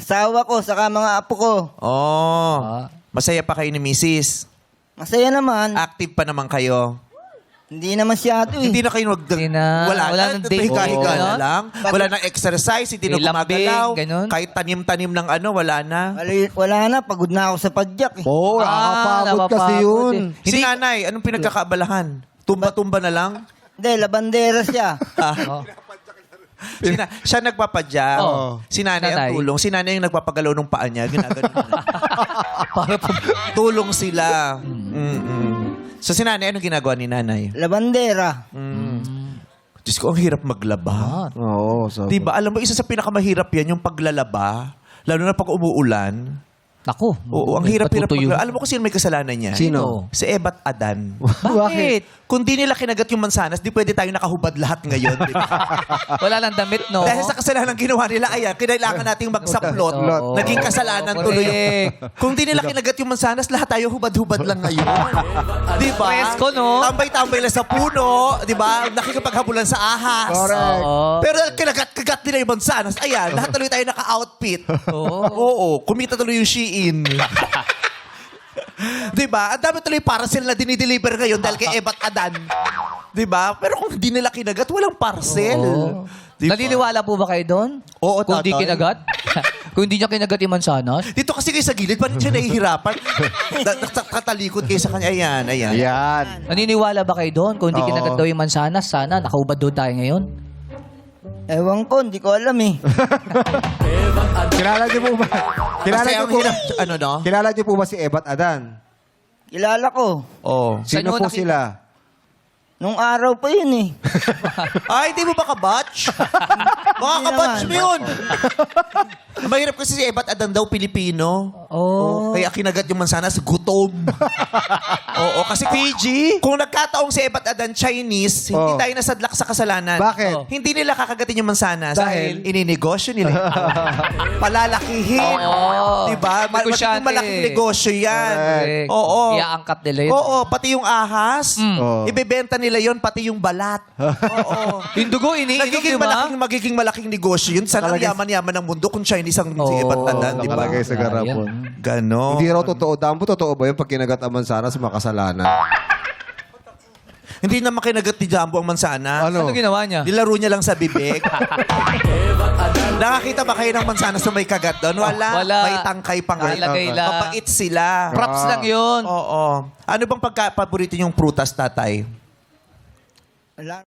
asawa ko, saka mga apo ko. Oh. Masaya pa kayo ni Mrs. Masaya naman. Active pa naman kayo. Hindi naman siya ito eh. Hindi na kayo Hindi na. Wala Wala na. nang date. Higa-higa Oo. na lang. Wala nang exercise. Hindi na May lambing, gumagalaw. ganun. Kahit tanim-tanim ng ano, wala na. Wala na, pagod na ako sa padyak eh. Oo, nakakapagod kasi yun. Si nanay, anong pinagkakaabalahan? Tumba-tumba na lang? Hindi, labandera siya. Siya nagpapadya. Oo. Si nanay ang Nanay. tulong. Si nanay yung nagpapagalaw ng paa niya. Ginagano na. Para po. Tulong sila. So si nanay, anong ginagawa ni nanay? Labandera. Diyos ko, ang hirap maglaba. Oo, so. Diba? Alam mo, isa sa pinakamahirap yan, yung paglalaba. Lalo na pag umuulan. Naku. Oo, ang hirap-hirap Patutuyo. maglaba. Alam mo kung sino may kasalanan niya? Sino? Si Ebat Adan. Bakit? Kung di nila kinagat yung mansanas, di pwede tayong nakahubad lahat ngayon. Di ba? Wala lang damit, no? Dahil sa kasalanan ginawa nila, ayan, kinailangan nating magsaplot. Oo. Naging kasalanan tuloy. Kung di nila kinagat yung mansanas, lahat tayo hubad-hubad lang ngayon. Di ba? Presko, no? Tambay-tambay lang sa puno. Di ba? Nakikipaghabulan sa ahas. Correct. Oo. Pero kinagat-kagat nila yung mansanas, ayan, lahat tuloy tayo naka-outfit. Oo. Kumita tuloy yung Shein. Diba? Ang dami tuloy parcel na dinideliver ngayon dahil kay Ebat Adan. Diba? Pero kung hindi nila kinagat, walang parcel. Diba? Naniniwala po ba kayo doon? Oo, Kung di tatay. kinagat? Kung hindi niya kinagat yung mansanas? Dito kasi kayo sa gilid, parang siya nahihirapan. Katalikod kayo sa kanya. Ayan, ayan. Ayan. Naniniwala ba kayo doon? Kung hindi Oo. kinagat daw yung mansanas, sana nakaubad doon tayo ngayon? Ewan ko, hindi ko alam eh. Kilala niyo po ba? Kilala Kasi niyo ang po, hirap, ano no? kilala niyo po ba si Ebat Adan? Kilala ko. Oo. Sino Saan mo po nakita? sila? Nung araw pa yun eh. Ay, di mo ba kabatch? Mga kabatch mo yun. Mahirap kasi si Ebat Adan daw, Pilipino. Oh. Kaya kinagat yung mansanas, gutom. Oo, kasi Fiji, kung nagkataong si Ebat Adan Chinese, hindi Oh. tayo nasadlak sa kasalanan. Bakit? Oh. Hindi nila kakagatin yung mansanas. Dahil? Ininegosyo nila. Palalakihin. Oo. Diba? Negosyante. Malaking negosyo yan. Correct. Oo. Iaangkat nila yun. Oo, pati yung ahas, Oo. ibebenta nila yon pati yung balat. Oo. Yung dugo, iniinom, Nagiging di ba? magiging malaking negosyo yun. Sana ang Talaga- yaman-yaman ng mundo kung Chinese ang si Oo, Ebat Adan, di ba? Nakalagay sa garapon. Ganon. Hindi raw totoo. Dambo, totoo ba yun pag kinagat ang mansanas sa makasalanan? Hindi naman kinagat ni Jumbo ang mansana. Ano? Ano ginawa niya? Nilaro niya lang sa bibig. Nakakita ba kayo ng mansana sa may kagat doon? Wala. Wala. May tangkay pa nga. Nilagay lang. Mapait sila. Props lang yun. Oo. Ano bang pagka-paborito niyong prutas, tatay? Wala